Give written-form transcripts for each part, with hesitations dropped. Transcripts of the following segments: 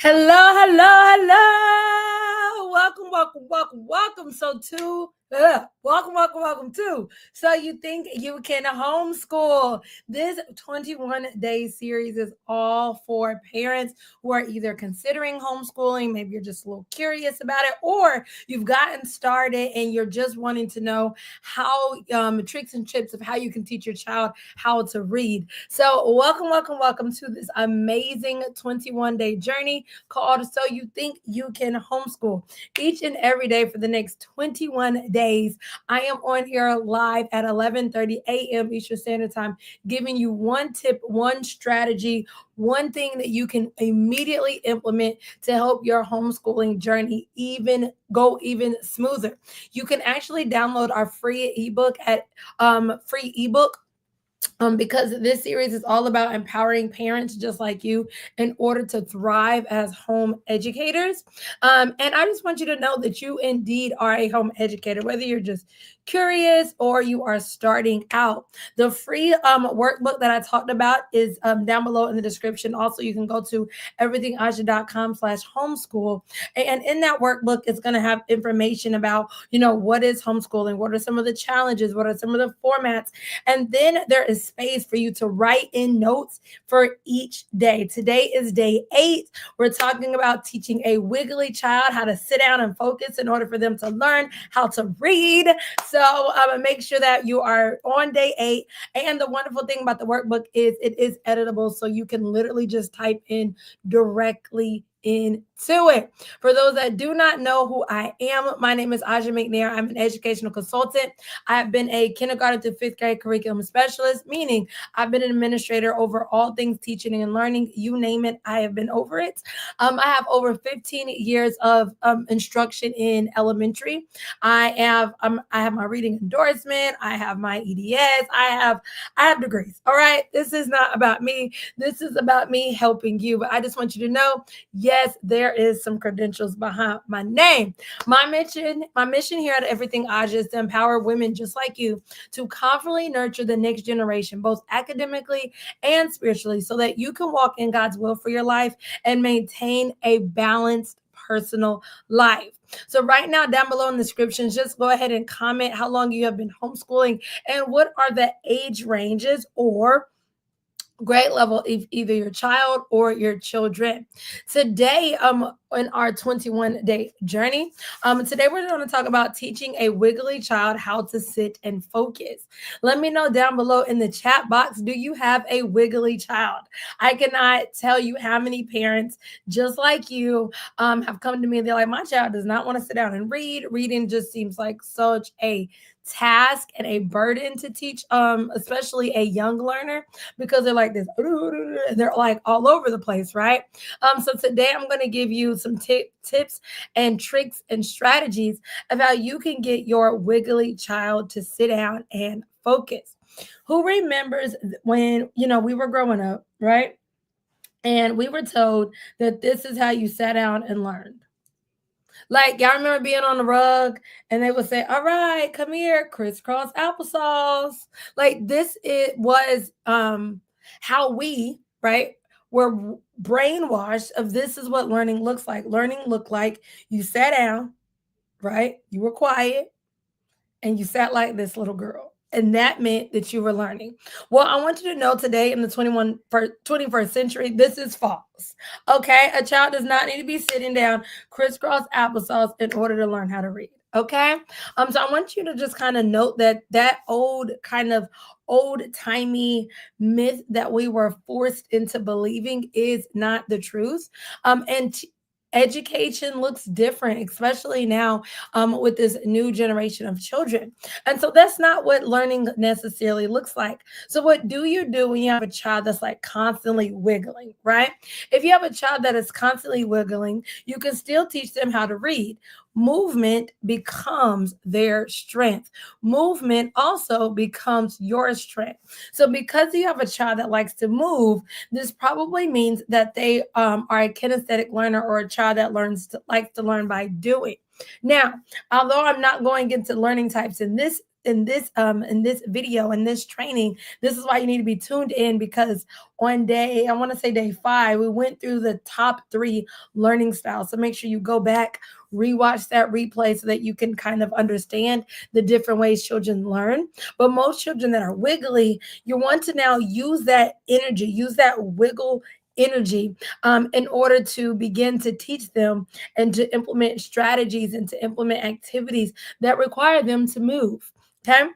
Hello, hello, hello. Welcome, welcome, welcome, welcome. Welcome to. So you think you can homeschool. This 21-day series is all for parents who are either considering homeschooling, maybe you're just a little curious about it, or you've gotten started and you're just wanting to know how tricks and tips of how you can teach your child how to read. So welcome to this amazing 21-day journey called So You Think You Can Homeschool. Each and every day for the next 21 days, I am on here live at 11:30 a.m. Eastern Standard Time, giving you one tip, one strategy, one thing that you can immediately implement to help your homeschooling journey even smoother. You can actually download our free ebook at free ebook because this series is all about empowering parents just like you in order to thrive as home educators. And I just want you to know that you indeed are a home educator, whether you're just curious or you are starting out. The free workbook that I talked about is down below in the description. Also, you can go to everythingaja.com/homeschool. And in that workbook, it's going to have information about, what is homeschooling, what are some of the challenges, what are some of the formats. And then there is space for you to write in notes for each day. Today is day 8. We're talking about teaching a Wiggly child how to sit down and focus in order for them to learn how to read. So make sure that you are on day 8. And the wonderful thing about the workbook is it is editable, so you can literally just type in directly into it. For those that do not know who I am, my name is Aja McNair. I'm an educational consultant. I have been a kindergarten through 5th grade curriculum specialist, meaning I've been an administrator over all things teaching and learning. You name it, I have been over it. I have over 15 years of instruction in elementary. I have my reading endorsement. I have my EDS. I have degrees. All right. This is not about me. This is about me helping you. But I just want you to know, yes, there is some credentials behind my name. My mission here at Everything Aja is to empower women just like you to confidently nurture the next generation, both academically and spiritually, so that you can walk in God's will for your life and maintain a balanced personal life. So right now, down below in the description, just go ahead and comment how long you have been homeschooling and what are the age ranges or grade level of either your child or your children. Today, in our 21-day journey, today we're going to talk about teaching a Wiggly child how to sit and focus. Let me know down below in the chat box, do you have a Wiggly child? I cannot tell you how many parents just like you have come to me and they're like, my child does not want to sit down and read. Reading just seems like such a task and a burden to teach, especially a young learner, because they're like this, they're like all over the place, right? So today I'm going to give you some tips and tricks and strategies of how you can get your Wiggly child to sit down and focus. Who remembers when, we were growing up, right? And we were told that this is how you sat down and learned. Like, y'all remember being on the rug and they would say, all right, come here, crisscross applesauce. Like was how we, right, were brainwashed of this is what learning looks like. Learning looked like you sat down, right? You were quiet and you sat like this little girl. And that meant that you were learning. Well, I want you to know today in the 21st century, this is false. Okay? A child does not need to be sitting down crisscross applesauce in order to learn how to read. Okay? So I want you to just kind of note that old-timey myth that we were forced into believing is not the truth. And education looks different, especially now with this new generation of children. And so that's not what learning necessarily looks like. So what do you do when you have a child that's like constantly wiggling, right? If you have a child that is constantly wiggling, you can still teach them how to read. Movement becomes their strength. Movement also becomes your strength. So because you have a child that likes to move, this probably means that they are a kinesthetic learner or a child that likes to learn by doing. Now, although I'm not going into learning types in this this video, in this training, this is why you need to be tuned in, because on day, I want to say day 5, we went through the top 3 learning styles. So make sure you go back, rewatch that replay so that you can kind of understand the different ways children learn. But most children that are wiggly, you want to now use that energy, use that wiggle energy in order to begin to teach them and to implement strategies and to implement activities that require them to move. Okay.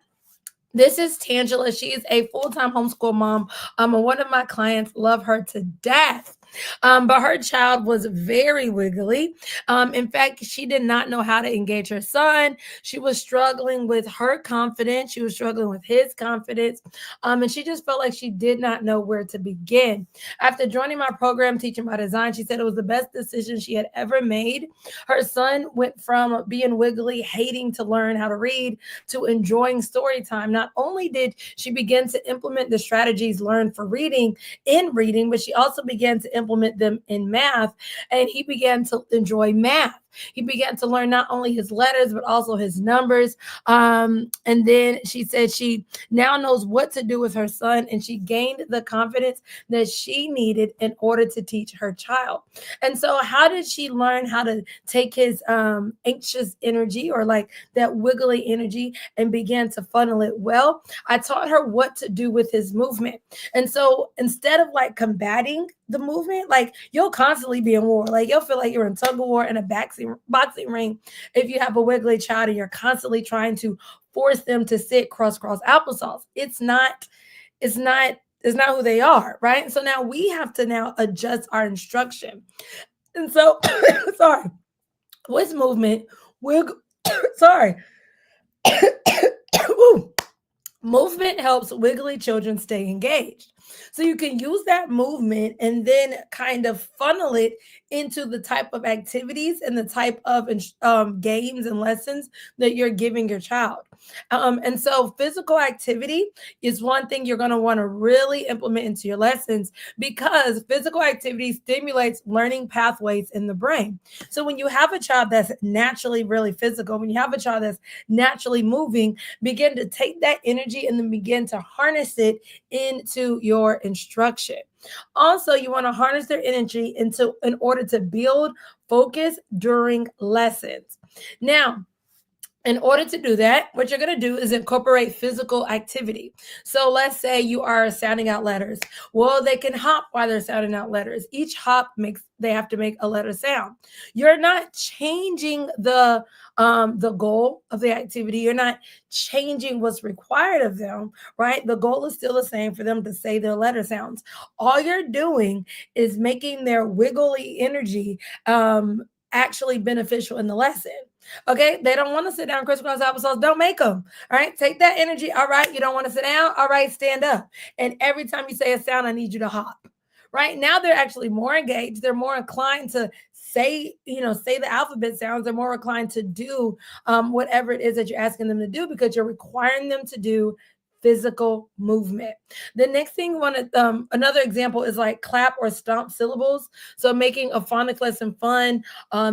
This is Tangela. She is a full-time homeschool mom. And one of my clients, love her to death. But her child was very wiggly. In fact, she did not know how to engage her son. She was struggling with her confidence. She was struggling with his confidence. And she just felt like she did not know where to begin. After joining my program, Teaching by Design, she said it was the best decision she had ever made. Her son went from being wiggly, hating to learn how to read, to enjoying story time. Not only did she begin to implement the strategies learned for reading in reading, but she also began to implement them in math, and he began to enjoy math. He began to learn not only his letters, but also his numbers. And then she said she now knows what to do with her son, and she gained the confidence that she needed in order to teach her child. And so how did she learn how to take his anxious energy, or like that wiggly energy, and began to funnel it? Well, I taught her what to do with his movement. And so instead of like combating the movement, like you'll constantly be in war. Like you'll feel like you're in tug of war in a boxing ring if you have a wiggly child and you're constantly trying to force them to sit crisscross applesauce. It's not who they are, right? So now we have to now adjust our instruction. And so sorry, with movement, sorry. Movement helps wiggly children stay engaged. So you can use that movement and then kind of funnel it into the type of activities and the type of games and lessons that you're giving your child. And so physical activity is one thing you're going to want to really implement into your lessons, because physical activity stimulates learning pathways in the brain. So when you have a child that's naturally really physical, when you have a child that's naturally moving, begin to take that energy and then begin to harness it into your instruction. Also, you want to harness their energy in order to build focus during lessons. Now, in order to do that, what you're going to do is incorporate physical activity. So let's say you are sounding out letters. Well, they can hop while they're sounding out letters. Each hop they have to make a letter sound. You're not changing the goal of the activity. You're not changing what's required of them, right? The goal is still the same, for them to say their letter sounds. All you're doing is making their wiggly energy actually beneficial in the lesson. Okay, they don't want to sit down crisscross applesauce. Don't make them. All right, take that energy. All right, you don't want to sit down. All right, stand up. And every time you say a sound, I need you to hop. Right now, they're actually more engaged. They're more inclined to say the alphabet sounds. They're more inclined to do whatever it is that you're asking them to do, because you're requiring them to do physical movement. The next thing another example is like clap or stomp syllables. So making a phonics lesson fun.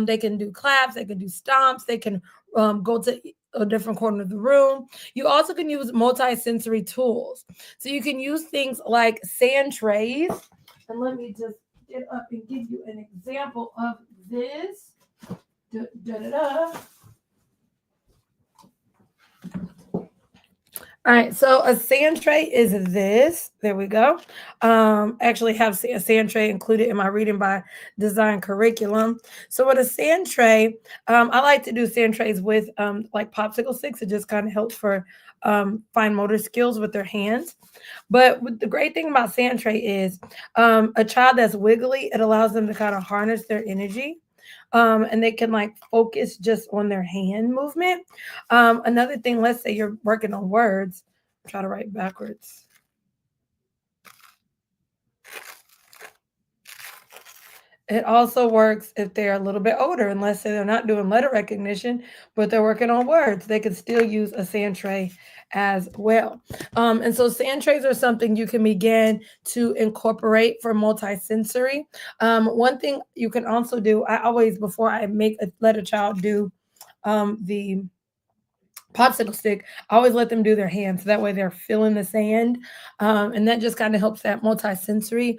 They can do claps, they can do stomps, they can go to a different corner of the room. You also can use multi-sensory tools. So you can use things like sand trays. And let me just get up and give you an example of this. All right, so a sand tray is this. There we go. Actually have a sand tray included in my Reading by Design curriculum. So with a sand tray, I like to do sand trays with like popsicle sticks. It just kind of helps for fine motor skills with their hands. But the great thing about sand tray is a child that's wiggly, it allows them to kind of harness their energy. And they can like focus just on their hand movement. Another thing, let's say you're working on words. Try to write backwards. It also works if they're a little bit older, and let's say they're not doing letter recognition, but they're working on words. They can still use a sand tray as well. And so sand trays are something you can begin to incorporate for multisensory. One thing you can also do, I always, before I let a child do the popsicle stick, I always let them do their hands. So that way they're feeling the sand. And that just kind of helps that multi-sensory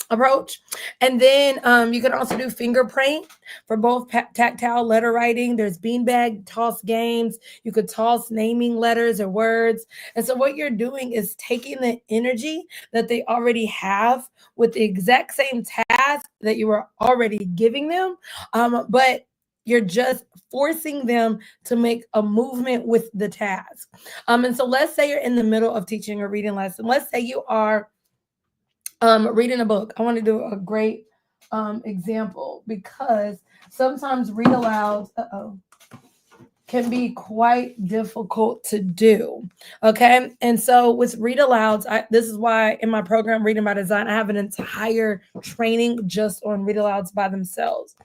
approach. And then you can also do fingerprint for both tactile letter writing. There's beanbag toss games. You could toss naming letters or words. And so what you're doing is taking the energy that they already have with the exact same task that you were already giving them, but you're just forcing them to make a movement with the task. And so let's say you're in the middle of teaching a reading lesson. Let's say you are reading a book. I want to do a great example because sometimes read alouds can be quite difficult to do. Okay. And so with read alouds, this is why in my program, Reading by Design, I have an entire training just on read alouds by themselves.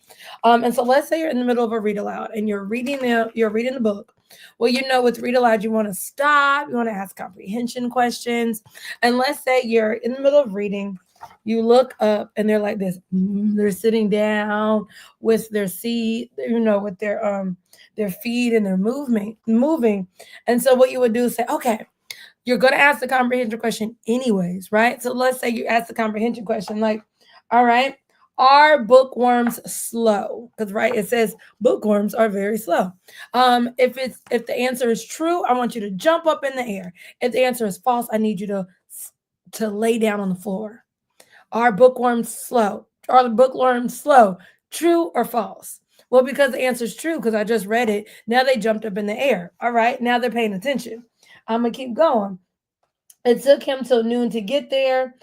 And so let's say you're in the middle of a read aloud and you're reading the book. Well, with read aloud, you want to stop, you want to ask comprehension questions. And let's say you're in the middle of reading, you look up and they're like this. They're sitting down with their seat, with their feet and their moving. And so what you would do is say, okay, you're going to ask the comprehension question anyways, right? So let's say you ask the comprehension question like, all right, are bookworms slow? Because right, it says bookworms are very slow. If the answer is true, I want you to jump up in the air. If the answer is false, I need you to lay down on the floor. Are bookworms slow? Are the bookworms slow? True or false? Well, because the answer is true, because I just read it. Now they jumped up in the air. All right, now they're paying attention. I'm gonna keep going. It took him till noon to get there.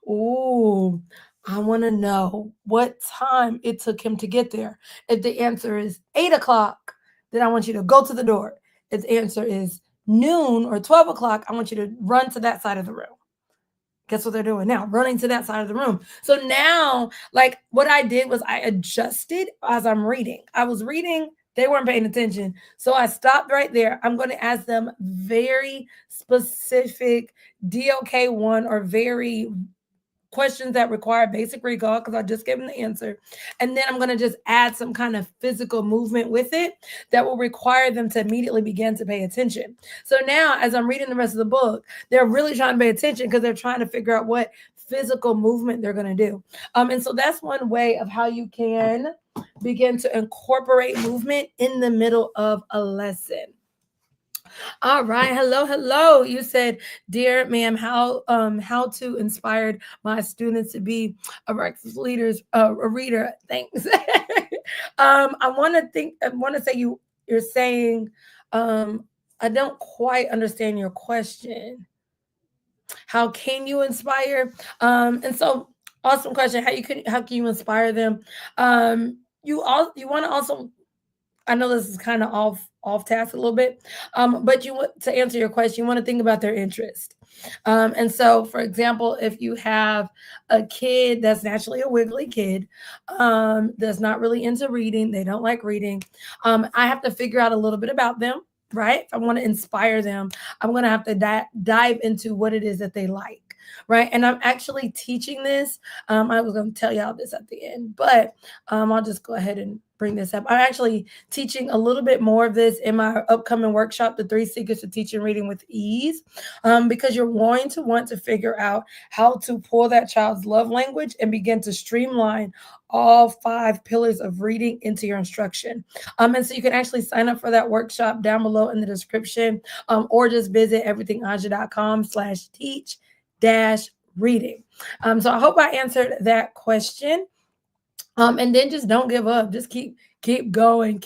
Ooh, I want to know what time it took him to get there. If the answer is 8 o'clock, then I want you to go to the door. If the answer is noon or 12 o'clock, I want you to run to that side of the room. Guess what they're doing now? Running to that side of the room. So now, like what I did was I adjusted as I'm reading. I was reading, they weren't paying attention. So I stopped right there. I'm going to ask them very specific DOK1 or very questions that require basic recall because I just gave them the answer. And then I'm going to just add some kind of physical movement with it that will require them to immediately begin to pay attention. So now, as I'm reading the rest of the book, they're really trying to pay attention because they're trying to figure out what physical movement they're going to do. And so that's one way of how you can begin to incorporate movement in the middle of a lesson. All right. Hello. You said, dear ma'am, how to inspire my students to be a breakfast a reader. Thanks. I want to say you're saying, I don't quite understand your question. How can you inspire? And so awesome question. How can you inspire them? You want to also, I know this is kind of off task a little bit, but to answer your question, you want to think about their interest. And so, for example, if you have a kid that's naturally a wiggly kid, that's not really into reading, they don't like reading, I have to figure out a little bit about them, right? If I want to inspire them, I'm going to have to dive into what it is that they like. Right. And I'm actually teaching this. I was going to tell y'all this at the end, but I'll just go ahead and bring this up. I'm actually teaching a little bit more of this in my upcoming workshop, The 3 Secrets to Teaching Reading with Ease, because you're going to want to figure out how to pull that child's love language and begin to streamline all 5 pillars of reading into your instruction. And so you can actually sign up for that workshop down below in the description, or just visit everythingaja.com/teach-reading. So I hope I answered that question. And then just don't give up. Just keep going.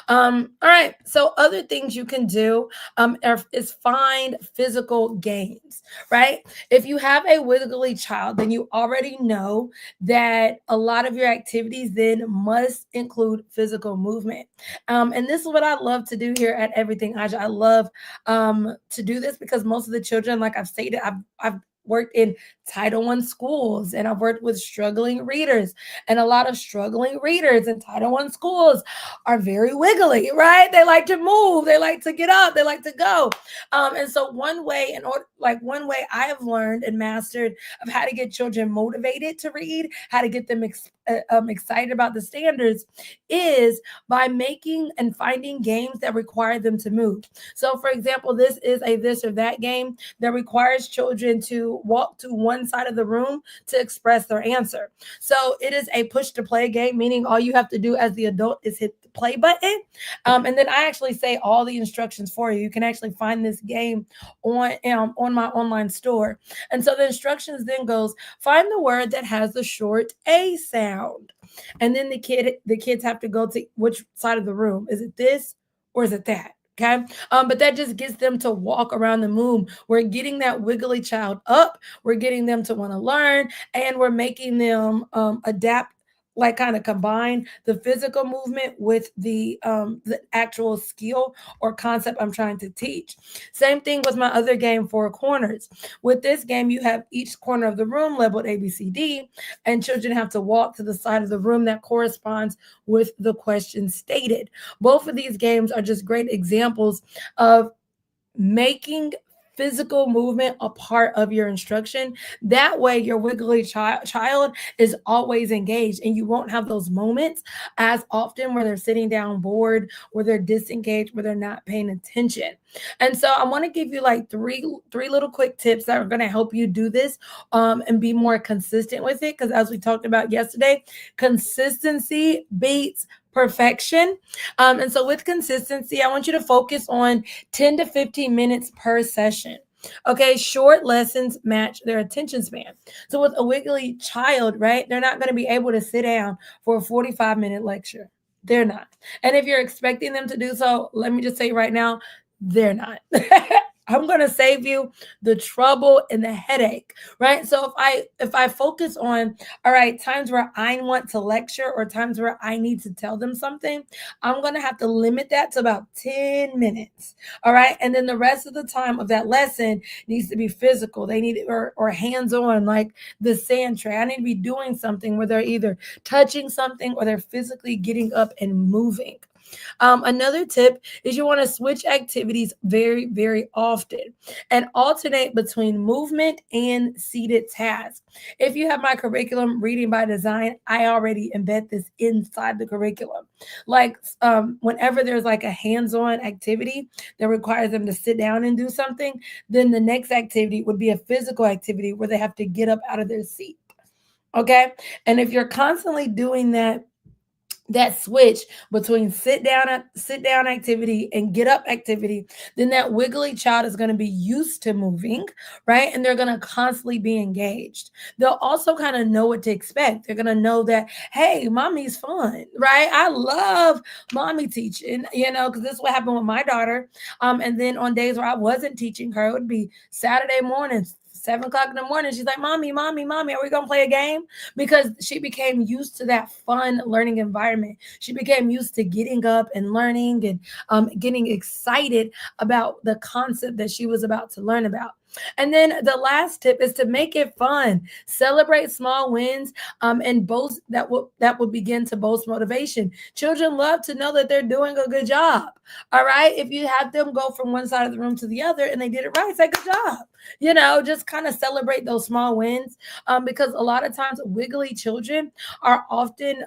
All right. So other things you can do is find physical games, right? If you have a wiggly child, then you already know that a lot of your activities then must include physical movement. And this is what I love to do here at Everything Aja. I love to do this because most of the children, like I've stated, I've worked in Title I schools, and I've worked with struggling readers, and a lot of struggling readers in Title I schools are very wiggly, right? They like to move, they like to get up, they like to go. And so one way, one way I have learned and mastered of how to get children motivated to read, how to get them excited about the standards, is by making and finding games that require them to move. So, for example, this is a this or that game that requires children to walk to one side of the room to express their answer. So, it is a push to play game, meaning all you have to do as the adult is hit the play button. And then I actually say all the instructions for you. You can actually find this game on my online store. And so the instructions then goes, find the word that has the short A sound. And then the kids have to go to which side of the room. Is it this or is it that? Okay. But that just gets them to walk around the room. We're getting that wiggly child up. We're getting them to want to learn, and we're making them adapt, like kind of combine the physical movement with the actual skill or concept I'm trying to teach. Same thing with my other game, Four Corners. With this game, you have each corner of the room labeled ABCD, and children have to walk to the side of the room that corresponds with the question stated. Both of these games are just great examples of making physical movement a part of your instruction. That way, your wiggly child is always engaged, and you won't have those moments as often where they're sitting down bored, where they're disengaged, where they're not paying attention. And so I want to give you like three little quick tips that are going to help you do this and be more consistent with it. Because as we talked about yesterday, consistency beats perfection. And so with consistency, I want you to focus on 10 to 15 minutes per session. Okay, short lessons match their attention span. So with a wiggly child, right, they're not going to be able to sit down for a 45-minute lecture. They're not. And if you're expecting them to do so, let me just say right now, they're not. I'm going to save you the trouble and the headache, right? So if I focus on, all right, times where I want to lecture or times where I need to tell them something, I'm going to have to limit that to about 10 minutes. All right. And then the rest of the time of that lesson needs to be physical. They need or hands-on, like the sand tray. I need to be doing something where they're either touching something or they're physically getting up and moving. Another tip is you want to switch activities very, very often and alternate between movement and seated tasks. If you have my curriculum, Reading by Design, I already embed this inside the curriculum. Like whenever there's like a hands-on activity that requires them to sit down and do something, then the next activity would be a physical activity where they have to get up out of their seat. Okay. And if you're constantly doing that switch between sit down activity and get up activity, then that wiggly child is going to be used to moving, right? And they're going to constantly be engaged. They'll also kind of know what to expect. They're going to know that, hey, mommy's fun, right? I love mommy teaching, because this is what happened with my daughter. And then on days where I wasn't teaching her, it would be Saturday mornings, 7 o'clock in the morning. She's like, mommy, are we going to play a game? Because she became used to that fun learning environment. She became used to getting up and learning and getting excited about the concept that she was about to learn about. And then the last tip is to make it fun. Celebrate small wins and boast that will begin to boast motivation. Children love to know that they're doing a good job. All right. If you have them go from one side of the room to the other and they did it right, say good job. Just kind of celebrate those small wins because a lot of times wiggly children are often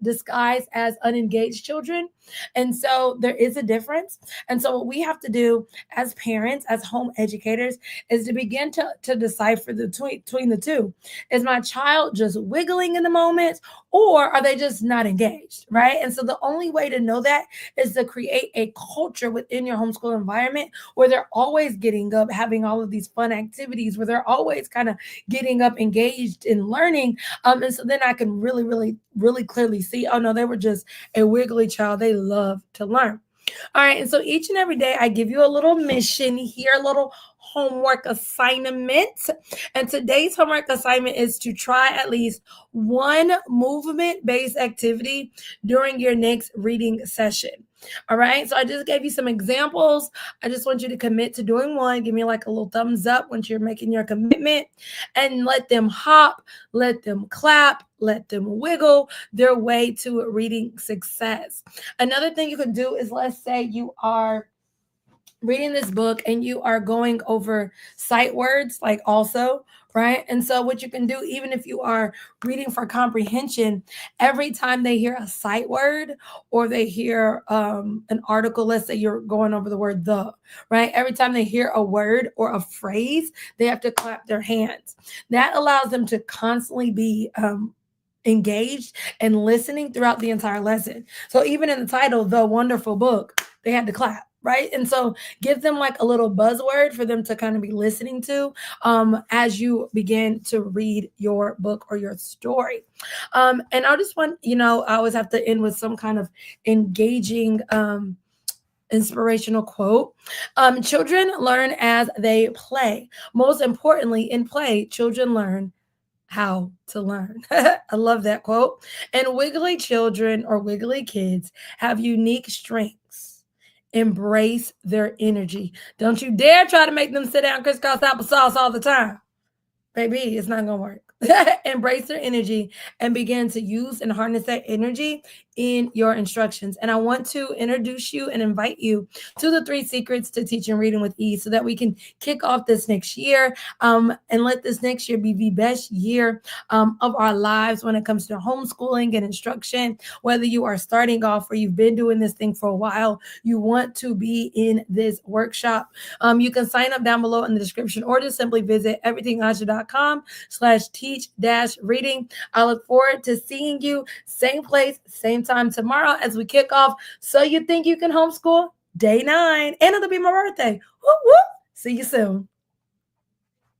disguised as unengaged children. And so there is a difference. And so what we have to do as parents, as home educators, is to begin to decipher between the two. Is my child just wiggling in the moment, or are they just not engaged, right? And so the only way to know that is to create a culture within your homeschool environment where they're always getting up, having all of these fun activities, where they're always kind of getting up, engaged in learning. And so then I can really, really, really clearly see, oh no, they were just a wiggly child. They love to learn. All right. And so each and every day I give you a little mission here, a little homework assignment. And today's homework assignment is to try at least one movement-based activity during your next reading session. All right. So I just gave you some examples. I just want you to commit to doing one. Give me like a little thumbs up once you're making your commitment, and let them hop, let them clap, let them wiggle their way to reading success. Another thing you can do is, let's say you are reading this book and you are going over sight words, like also, right? And so what you can do, even if you are reading for comprehension, every time they hear a sight word or they hear an article, let's say you're going over the word the, right? Every time they hear a word or a phrase, they have to clap their hands. That allows them to constantly be engaged and listening throughout the entire lesson. So even in the title, The Wonderful Book, they had to clap, right? And so give them like a little buzzword for them to kind of be listening to as you begin to read your book or your story. And I just want, I always have to end with some kind of engaging inspirational quote. Children learn as they play. Most importantly, in play, children learn how to learn. I love that quote. And wiggly children or wiggly kids have unique strengths. Embrace their energy. Don't you dare try to make them sit down crisscross applesauce all the time. Baby, it's not going to work. Embrace their energy and begin to use and harness that energy in your instructions. And I want to introduce you and invite you to the 3 secrets to teaching reading with ease so that we can kick off this next year and let this next year be the best year of our lives when it comes to homeschooling and instruction. Whether you are starting off or you've been doing this thing for a while, you want to be in this workshop. You can sign up down below in the description or just simply visit everythingaja.com/teach-reading. I look forward to seeing you same place, same time tomorrow as we kick off So You Think You Can Homeschool Day 9. And it'll be my birthday. Woo, woo. See you soon.